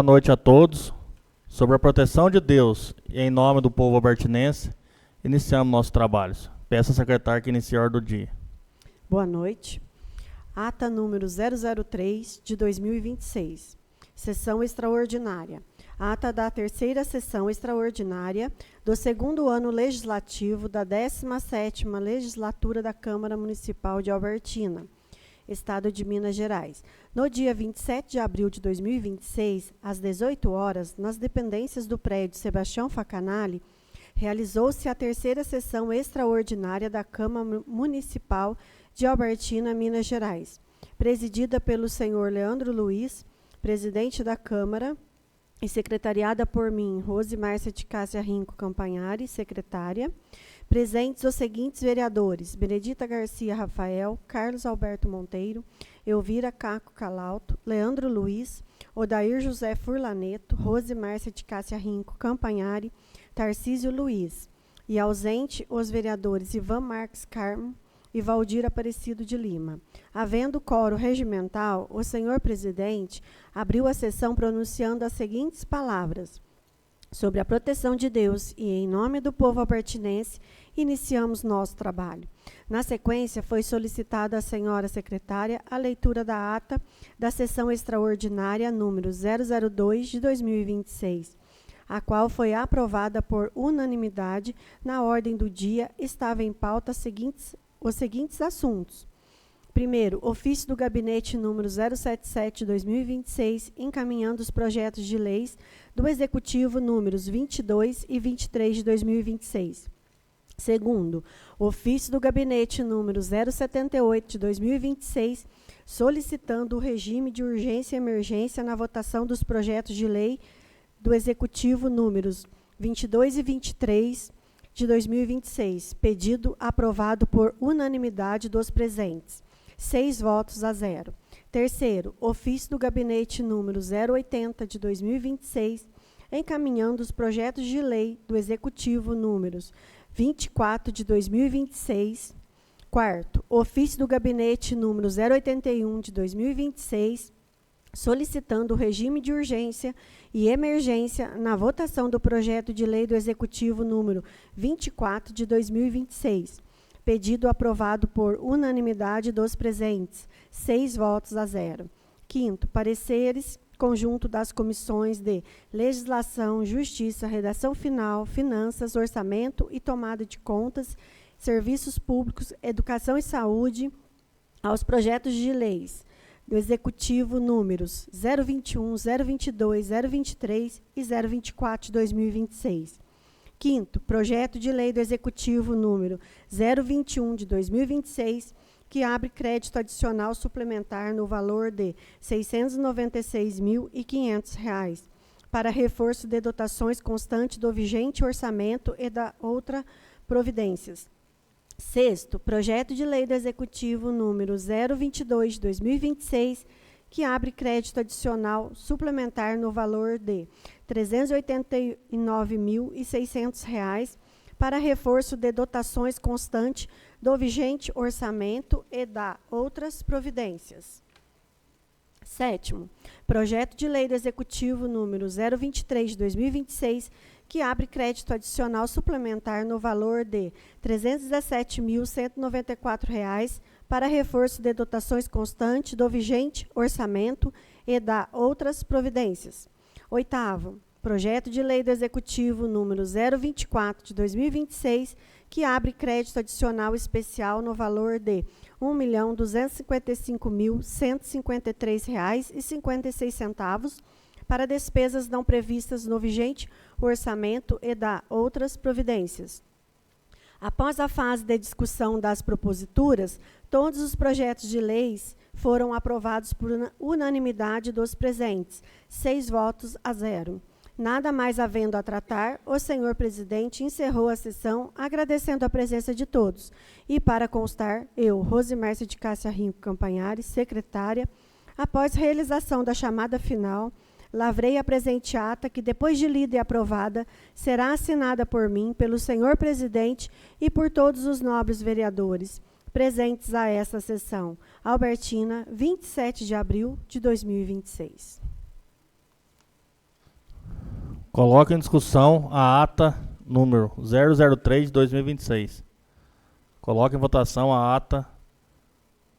Boa noite a todos. Sobre a proteção de Deus e em nome do povo albertinense, iniciamos nossos trabalhos. Peço ao secretário que inicie a ordem do dia. Boa noite. Ata número 003 de 2026. Sessão extraordinária. Ata da terceira sessão extraordinária do segundo ano legislativo da 17ª Legislatura da Câmara Municipal de Albertina, Estado de Minas Gerais. No dia 27 de abril de 2026, às 18 horas, nas dependências do prédio Sebastião Facanali, realizou-se a terceira sessão extraordinária da Câmara Municipal de Albertina, Minas Gerais, presidida pelo senhor Leandro Luiz, presidente da Câmara, e secretariada por mim, Rose Márcia de Cássia Rinco Campanhari, secretária. Presentes os seguintes vereadores: Benedita Garcia Rafael, Carlos Alberto Monteiro, Elvira Caco Calauto, Leandro Luiz, Odair José Furlaneto, Rose Márcia de Cássia Rinco Campanhari, Tarcísio Luiz. E ausente os vereadores Ivan Marques Carmo e Valdir Aparecido de Lima. Havendo quórum regimental, o senhor presidente abriu a sessão pronunciando as seguintes palavras: sobre a proteção de Deus e em nome do povo albertinense, iniciamos nosso trabalho. Na sequência, foi solicitada à senhora secretária a leitura da ata da sessão extraordinária número 002 de 2026, a qual foi aprovada por unanimidade. Na ordem do dia estava em pauta os seguintes assuntos. Primeiro, ofício do gabinete número 077 de 2026, encaminhando os projetos de leis do Executivo números 22 e 23 de 2026. Segundo, ofício do gabinete número 078 de 2026, solicitando o regime de urgência e emergência na votação dos projetos de lei do Executivo números 22 e 23 de 2026, pedido aprovado por unanimidade dos presentes, 6 votos a 0. Terceiro, ofício do gabinete número 080 de 2026, encaminhando os projetos de lei do Executivo números 24 de 2026. Quarto, ofício do gabinete número 081 de 2026, solicitando o regime de urgência e emergência na votação do projeto de lei do Executivo número 24 de 2026, pedido aprovado por unanimidade dos presentes, 6 votos a 0. Quinto, pareceres conjunto das comissões de Legislação, Justiça, Redação Final, Finanças, Orçamento e Tomada de Contas, Serviços Públicos, Educação e Saúde, aos projetos de leis do Executivo números 021, 022, 023 e 024 de 2026. Quinto, projeto de lei do Executivo número 021 de 2026, que abre crédito adicional suplementar no valor de R$ 696.500 para reforço de dotações constante do vigente orçamento e da outra providências. Sexto, projeto de lei do Executivo número 022 de 2026, que abre crédito adicional suplementar no valor de R$ 389.600 para reforço de dotações constante do vigente orçamento e da outras providências. Sétimo, projeto de lei do Executivo número 023 de 2026, que abre crédito adicional suplementar no valor de R$ 317.194 para reforço de dotações constante do vigente orçamento e da outras providências. Oitavo, projeto de lei do Executivo número 024 de 2026, que abre crédito adicional especial no valor de R$ 1.255.153,56 para despesas não previstas no vigente orçamento e da outras providências. Após a fase de discussão das proposituras, todos os projetos de leis foram aprovados por unanimidade dos presentes, 6 votos a 0. Nada mais havendo a tratar, o senhor presidente encerrou a sessão agradecendo a presença de todos. E, para constar, eu, Rose Márcia de Cássia Rinco Campanhari, secretária, após realização da chamada final, lavrei a presente ata que, depois de lida e aprovada, será assinada por mim, pelo senhor presidente e por todos os nobres vereadores presentes a esta sessão. Albertina, 27 de abril de 2026. Coloca em discussão a ata número 003 de 2026. Coloca em votação a ata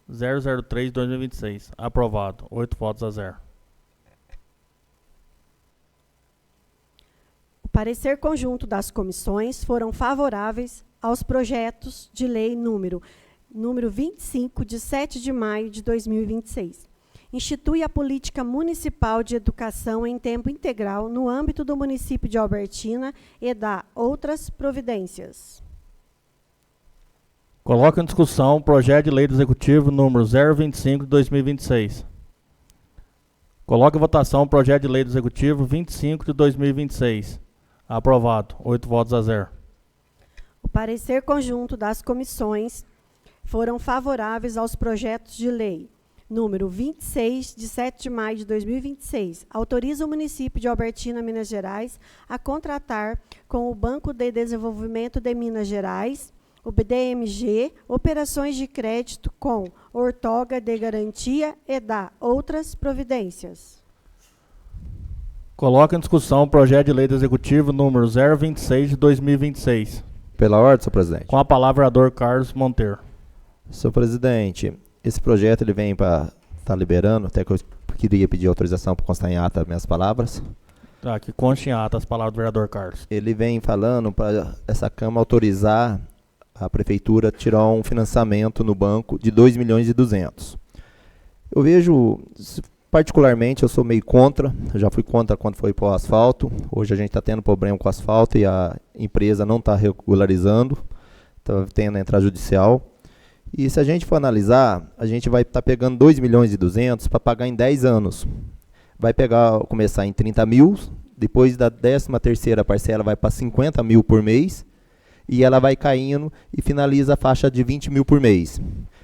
003 de 2026. Aprovado. 8 votos a 0. O parecer conjunto das comissões foram favoráveis aos projetos de lei número 25, de 7 de maio de 2026. Institui a política municipal de educação em tempo integral no âmbito do município de Albertina e dá outras providências. Coloca em discussão o projeto de lei do Executivo número 025 de 2026. Coloca em votação o projeto de lei do Executivo 25 de 2026. Aprovado. 8 votos a 0. O parecer conjunto das comissões foram favoráveis aos projetos de lei número 26, de 7 de maio de 2026. Autoriza o município de Albertina, Minas Gerais, a contratar com o Banco de Desenvolvimento de Minas Gerais, o BDMG, operações de crédito com ortoga de garantia e dá outras providências. Coloca em discussão o projeto de lei do Executivo número 026 de 2026. Pela ordem, senhor presidente. Com a palavra, o vereador Carlos Monteiro. Senhor presidente, esse projeto ele vem para estar liberando, até que eu queria pedir autorização para constar em ata minhas palavras. Tá, que conste em ata as palavras do vereador Carlos. Ele vem falando para essa Câmara autorizar a Prefeitura tirar um financiamento no banco de 2.200.000. Eu vejo, particularmente, eu sou meio contra, eu já fui contra quando foi para o asfalto. Hoje a gente está tendo problema com o asfalto e a empresa não está regularizando, está tendo a entrada judicial. E se a gente for analisar, a gente vai estar pegando 2.200.000 para pagar em 10 anos. Vai começar em 30 mil, depois da 13ª parcela vai para 50 mil por mês, e ela vai caindo e finaliza a faixa de 20 mil por mês.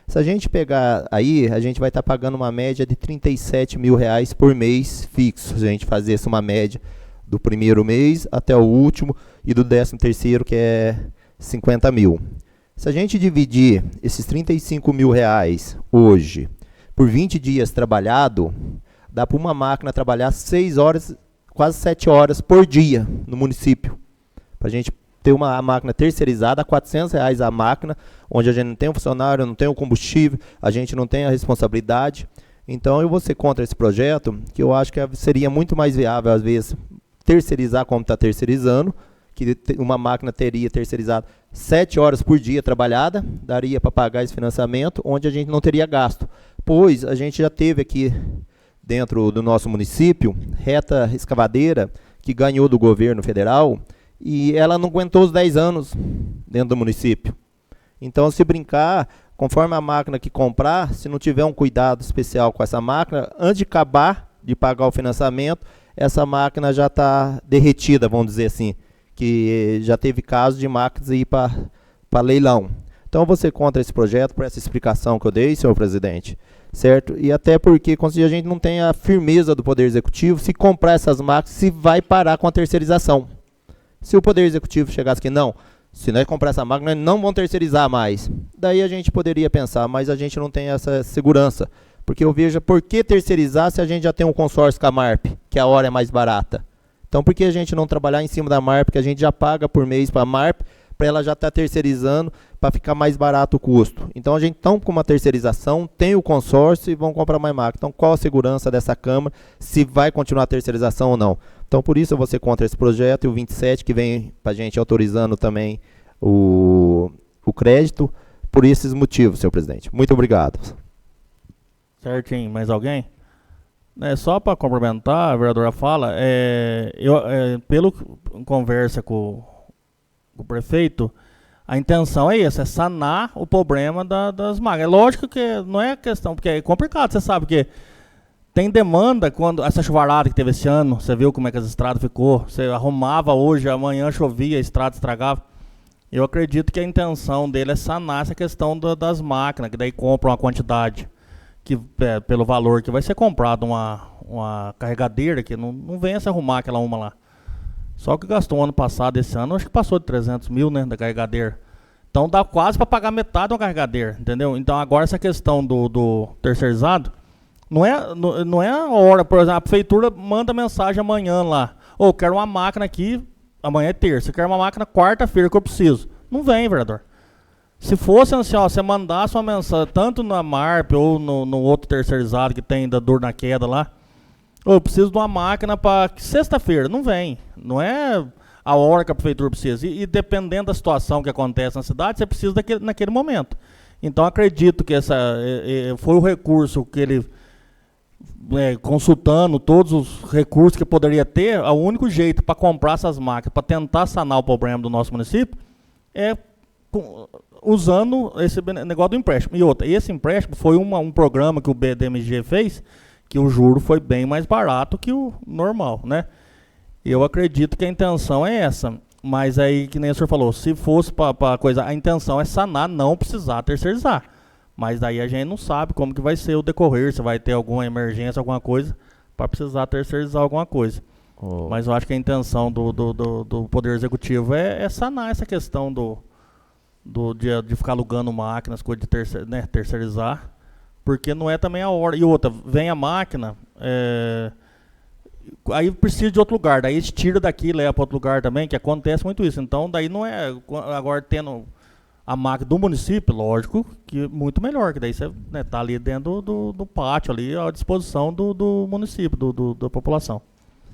Se a gente pegar aí, a gente vai estar pagando uma média de 37 mil reais por mês fixo. Se a gente fizesse uma média do primeiro mês até o último e do 13º, que é 50 mil. Se a gente dividir esses 35 mil reais hoje por 20 dias trabalhado, dá para uma máquina trabalhar 6 horas, quase 7 horas por dia no município. Para a gente ter uma máquina terceirizada, R$400 a máquina, onde a gente não tem um funcionário, não tem o combustível, a gente não tem a responsabilidade. Então eu vou ser contra esse projeto, que eu acho que seria muito mais viável, às vezes, terceirizar como está terceirizando, que uma máquina teria terceirizado 7 horas por dia trabalhada, daria para pagar esse financiamento, onde a gente não teria gasto. Pois a gente já teve aqui dentro do nosso município, reta escavadeira, que ganhou do governo federal, e ela não aguentou os 10 anos dentro do município. Então, se brincar, conforme a máquina que comprar, se não tiver um cuidado especial com essa máquina, antes de acabar de pagar o financiamento, essa máquina já está derretida, vamos dizer assim, que já teve casos de máquinas ir para leilão. Então, eu vou ser contra esse projeto, por essa explicação que eu dei, senhor presidente, certo? E até porque a gente não tem a firmeza do Poder Executivo, se comprar essas máquinas, se vai parar com a terceirização. Se o Poder Executivo chegasse aqui, não, se nós comprar essa máquina, nós não vão terceirizar mais. Daí a gente poderia pensar, mas a gente não tem essa segurança. Porque eu vejo, por que terceirizar se a gente já tem um consórcio com a MARP, que a hora é mais barata? Então, por que a gente não trabalhar em cima da MARP, que a gente já paga por mês para a MARP, para ela já estar terceirizando, para ficar mais barato o custo? Então, a gente está com uma terceirização, tem o consórcio e vão comprar mais máquina. Então, qual a segurança dessa Câmara, se vai continuar a terceirização ou não? Então, por isso eu vou ser contra esse projeto, e o 27, que vem para a gente autorizando também o crédito, por esses motivos, senhor presidente. Muito obrigado. Certinho. Mais alguém? Só para complementar, a vereadora fala, pelo conversa com o prefeito, a intenção é essa, é sanar o problema das máquinas. É lógico que não é questão, porque é complicado, você sabe que tem demanda, quando essa chuvarada que teve esse ano, você viu como é que as estradas ficou, você arrumava hoje, amanhã chovia, a estrada estragava. Eu acredito que a intenção dele é sanar essa questão das máquinas, que daí compram uma quantidade, que pelo valor que vai ser comprado uma carregadeira, que não vem se arrumar aquela uma lá. Só que gastou ano passado, esse ano, acho que passou de 300 mil, né, da carregadeira. Então dá quase para pagar metade de uma carregadeira, entendeu? Então agora essa questão do terceirizado, não é a hora, por exemplo, a prefeitura manda mensagem amanhã lá, Ou quero uma máquina aqui, amanhã é terça, eu quero uma máquina quarta-feira que eu preciso. Não vem, vereador. Se fosse assim, ó, você mandasse uma mensagem, tanto na MARP ou no outro terceirizado que tem da dor na queda lá, eu preciso de uma máquina para sexta-feira. Não vem. Não é a hora que a prefeitura precisa. E dependendo da situação que acontece na cidade, você precisa naquele momento. Então, acredito que foi o recurso que ele, consultando todos os recursos que poderia ter, o único jeito para comprar essas máquinas, para tentar sanar o problema do nosso município, é usando esse negócio do empréstimo. E outra, esse empréstimo foi um programa que o BDMG fez, que o juro foi bem mais barato que o normal, né? Eu acredito que a intenção é essa, mas aí, que nem o senhor falou, se fosse para coisa, a intenção é sanar, não precisar terceirizar. Mas daí a gente não sabe como que vai ser o decorrer, se vai ter alguma emergência, alguma coisa, para precisar terceirizar alguma coisa. Mas eu acho que a intenção do Poder Executivo é sanar essa questão de ficar alugando máquinas, coisa de terceirizar, porque não é também a hora. E outra, vem a máquina, aí precisa de outro lugar, daí eles tiram daqui e leva para outro lugar também, que acontece muito isso. Então, daí não é, agora tendo a máquina do município, lógico, que muito melhor, que daí você tá ali dentro do pátio, ali à disposição do município, da população.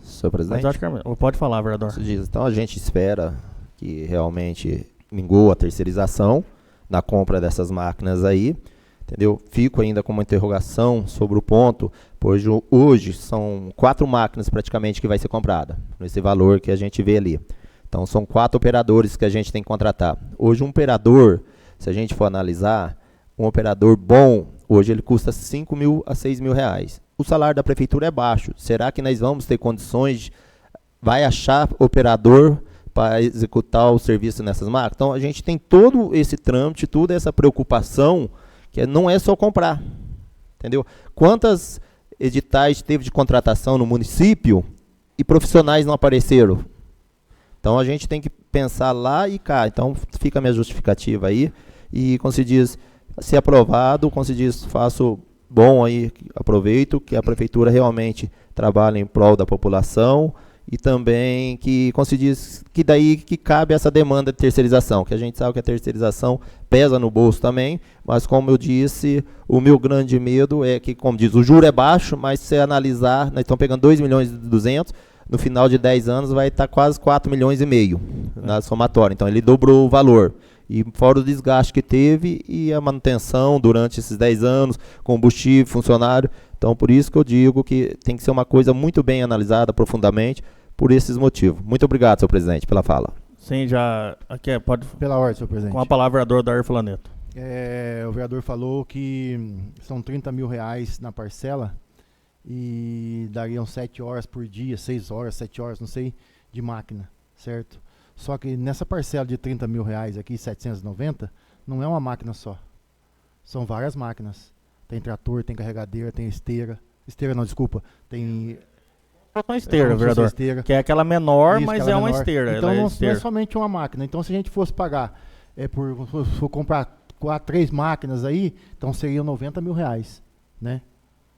Senhor presidente? Mas acho que pode falar, vereador. Então, a gente espera que realmente mingou a terceirização na compra dessas máquinas aí, entendeu? Fico ainda com uma interrogação sobre o ponto, pois hoje são 4 máquinas praticamente que vai ser comprada, nesse valor que a gente vê ali. Então são 4 operadores que a gente tem que contratar. Hoje um operador, se a gente for analisar, um operador bom, hoje ele custa R$5.000 a R$6.000. O salário da prefeitura é baixo. Será que nós vamos ter condições, vai achar operador para executar o serviço nessas máquinas? Então a gente tem todo esse trâmite, toda essa preocupação, que não é só comprar, entendeu? Quantas editais teve de contratação no município e profissionais não apareceram? Então a gente tem que pensar lá e cá. Então fica a minha justificativa aí, e como se diz, se aprovado, como se diz, faço bom aí, aproveito que a prefeitura realmente trabalha em prol da população, e também que, como se diz, que daí que cabe essa demanda de terceirização, que a gente sabe que a terceirização pesa no bolso também, mas como eu disse, o meu grande medo é que, como diz, o juro é baixo, mas se você analisar, nós estamos pegando 2.200.000, no final de 10 anos vai estar quase 4,5 milhões na somatória, então ele dobrou o valor. E fora o desgaste que teve e a manutenção durante esses 10 anos, combustível, funcionário. Então, por isso que eu digo que tem que ser uma coisa muito bem analisada profundamente, por esses motivos. Muito obrigado, senhor presidente, pela fala. Sim, já. Aqui pode. Pela ordem, senhor presidente. Com a palavra, vereador Dair Flaneto. O vereador falou que são R$30.000 na parcela e dariam 7 horas por dia, 6 horas, 7 horas, não sei, de máquina, certo? Só que nessa parcela de R$30.000 aqui, 790, não é uma máquina só. São várias máquinas. Tem trator, tem carregadeira, tem esteira. Esteira não, desculpa. Tem... uma esteira, vereador. Esteira. Que é aquela menor, Isso, mas aquela uma menor. esteira. Então não é somente uma máquina. Então se a gente fosse pagar, for comprar 3 máquinas aí, então seriam R$90.000, né?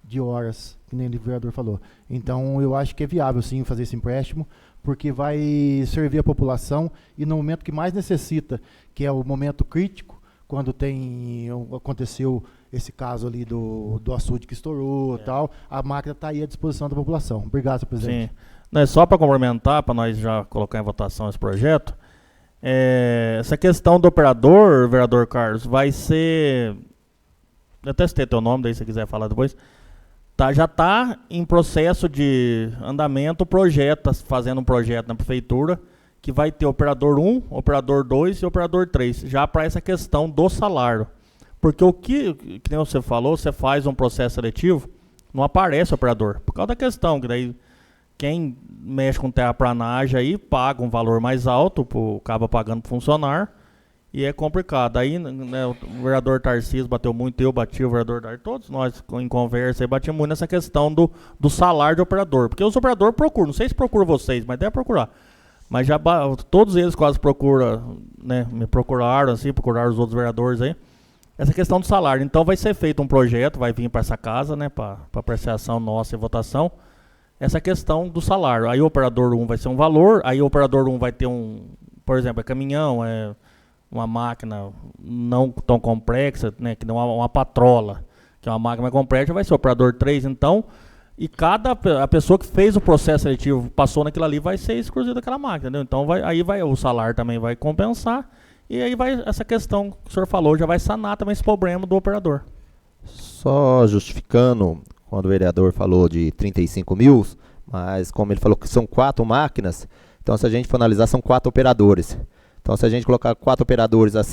De horas, que nem o vereador falou. Então eu acho que é viável sim fazer esse empréstimo, porque vai servir a população, e no momento que mais necessita, que é o momento crítico, quando aconteceu esse caso ali do açude que estourou, tal, a máquina está aí à disposição da população. Obrigado, senhor presidente. Sim. Não, é só para complementar, para nós já colocar em votação esse projeto, essa questão do operador, vereador Carlos, vai ser... Eu até citei teu nome, daí se você quiser falar depois. Já está em processo de andamento o projeto, fazendo um projeto na prefeitura, que vai ter operador 1, operador 2 e operador 3, já para essa questão do salário. Porque o que nem você falou, você faz um processo seletivo, não aparece operador. Por causa da questão, que daí quem mexe com terraplanagem aí paga um valor mais alto, acaba pagando para funcionário, e é complicado. Aí, né, o vereador Tarcísio bateu muito, eu bati, o vereador Dar, todos nós em conversa aí batimos muito nessa questão do salário de operador. Porque os operadores procuram, não sei se procuram vocês, mas deve procurar. Mas já todos eles quase procuram, né, me procuraram, assim, procuraram os outros vereadores aí. Essa questão do salário. Então vai ser feito um projeto, vai vir para essa casa, né, para apreciação nossa e votação, essa questão do salário. Aí o operador 1 vai ser um valor, aí o operador 1 vai ter por exemplo, é caminhão, é uma máquina não tão complexa, né, que não é uma patrola, que é uma máquina mais complexa, vai ser o operador 3, então, e a pessoa que fez o processo seletivo, passou naquilo ali, vai ser exclusiva daquela máquina, entendeu? Então, o salário também vai compensar, e aí essa questão que o senhor falou, já vai sanar também esse problema do operador. Só justificando, quando o vereador falou de 35 mil, mas como ele falou que são 4 máquinas, então se a gente for analisar, são 4 operadores. Então se a gente colocar 4 operadores a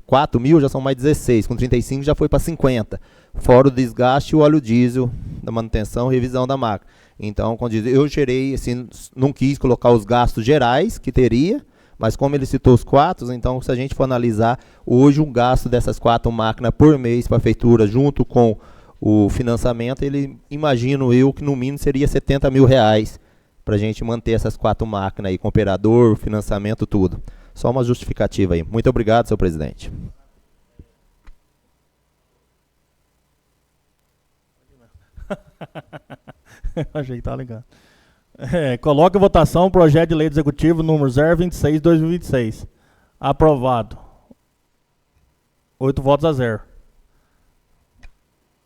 4 mil, já são mais 16, com 35 já foi para 50. Fora o desgaste e o óleo diesel da manutenção e revisão da máquina. Então, quando eu gerei, assim, não quis colocar os gastos gerais que teria, mas como ele citou os 4, então se a gente for analisar, hoje um gasto dessas 4 máquinas por mês para a prefeitura, junto com o financiamento, imagino eu que no mínimo seria 70 mil reais para a gente manter essas 4 máquinas aí, com operador, financiamento, tudo. Só uma justificativa aí. Muito obrigado, senhor presidente. Achei que tá ligado. Coloque em votação o projeto de lei do Executivo número 026/2026. Aprovado. 8 votos a 0.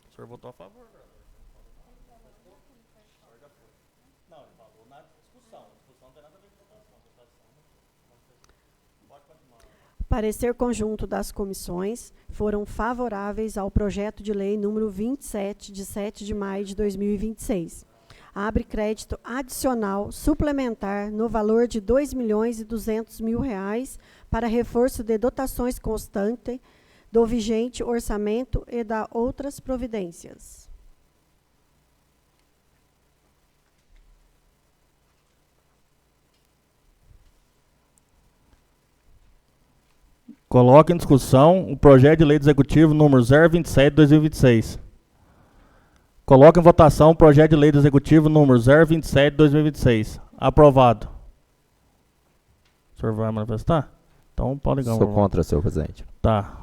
O senhor votou a favor? Não, ele falou na discussão. Discussão não tem nada a ver com votação. Pode continuar. Parecer conjunto das comissões foram favoráveis ao projeto de lei número 27, de 7 de maio de 2026. Abre crédito adicional suplementar no valor de R$ 2.200.000 para reforço de dotações constante do vigente orçamento e da outras providências. Coloque em discussão o projeto de lei do Executivo número 027/2026. Coloque em votação o projeto de lei do Executivo número 027/2026. Aprovado. O senhor vai manifestar? Então pode ligar. Sou contra, senhor presidente. Tá.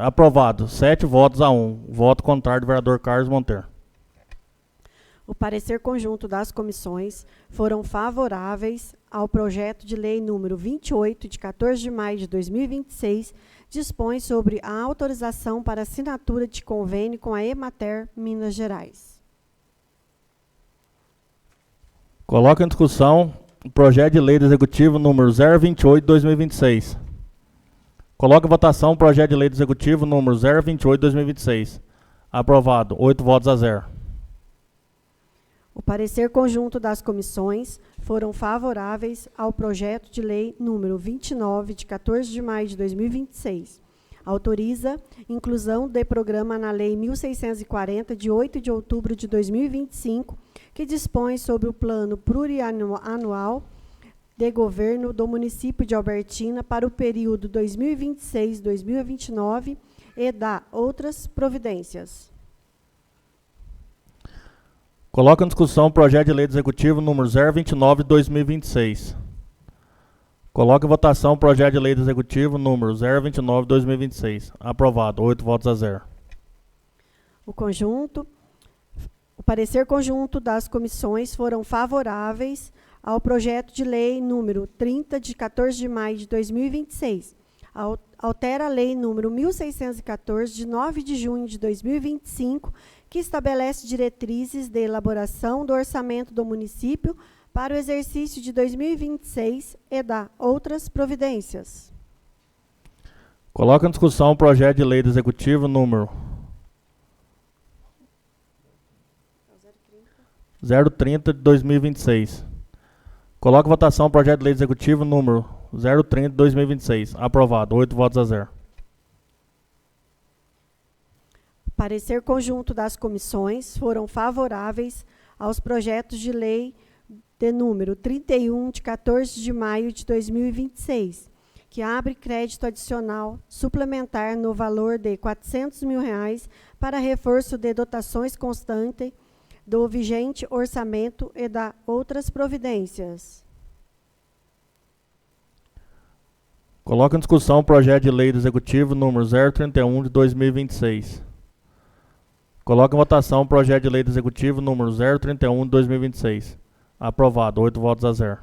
Aprovado. 7 votos a 1. Voto contrário do vereador Carlos Monteiro. O parecer conjunto das comissões foram favoráveis ao projeto de lei número 28, de 14 de maio de 2026, dispõe sobre a autorização para assinatura de convênio com a Emater Minas Gerais. Coloca em discussão o projeto de lei do Executivo número 028/2026. Coloca em votação o projeto de lei do Executivo número 028/2026. Aprovado. 8 votos a 0. O parecer conjunto das comissões foram favoráveis ao projeto de lei número 29, de 14 de maio de 2026. Autoriza inclusão de programa na Lei 1.640, de 8 de outubro de 2025, que dispõe sobre o plano plurianual de governo do município de Albertina para o período 2026-2029 e da outras providências. Coloca em discussão o projeto de lei do Executivo número 029/2026. Coloca em votação o projeto de lei do Executivo número 029/2026. Aprovado. 8 votos a 0. O parecer conjunto das comissões foram favoráveis ao projeto de lei número 30, de 14 de maio de 2026. Altera a lei número 1.614, de 9 de junho de 2025, que estabelece diretrizes de elaboração do orçamento do município para o exercício de 2026 e da outras providências. Coloca em discussão o projeto de lei do Executivo número 030/2026. Coloca em votação o projeto de lei do Executivo número 030/2026. Aprovado. 8 votos a 0. Parecer conjunto das comissões foram favoráveis aos projetos de lei de número 31, de 14 de maio de 2026, que abre crédito adicional suplementar no valor de R$ 400.000 para reforço de dotações constantes do vigente orçamento e da outras providências. Coloca em discussão o projeto de lei do Executivo número 031 de 2026. Coloque em votação o projeto de lei do Executivo número 031 de 2026. Aprovado. 8 votos a 0.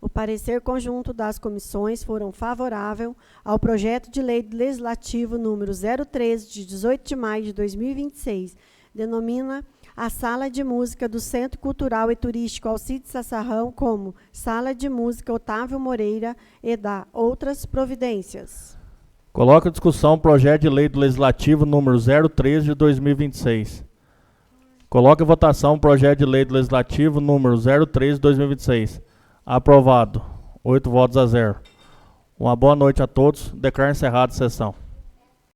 O parecer conjunto das comissões foram favorável ao projeto de lei legislativo número 03, de 18 de maio de 2026, denomina a Sala de Música do Centro Cultural e Turístico Alcides Sassarrão como Sala de Música Otávio Moreira e dá outras providências. Coloque em discussão o projeto de lei do Legislativo número 03 de 2026. Coloque em votação o projeto de lei do Legislativo número 03 de 2026. Aprovado. 8 votos a 0. Uma boa noite a todos. Declaro encerrada a sessão.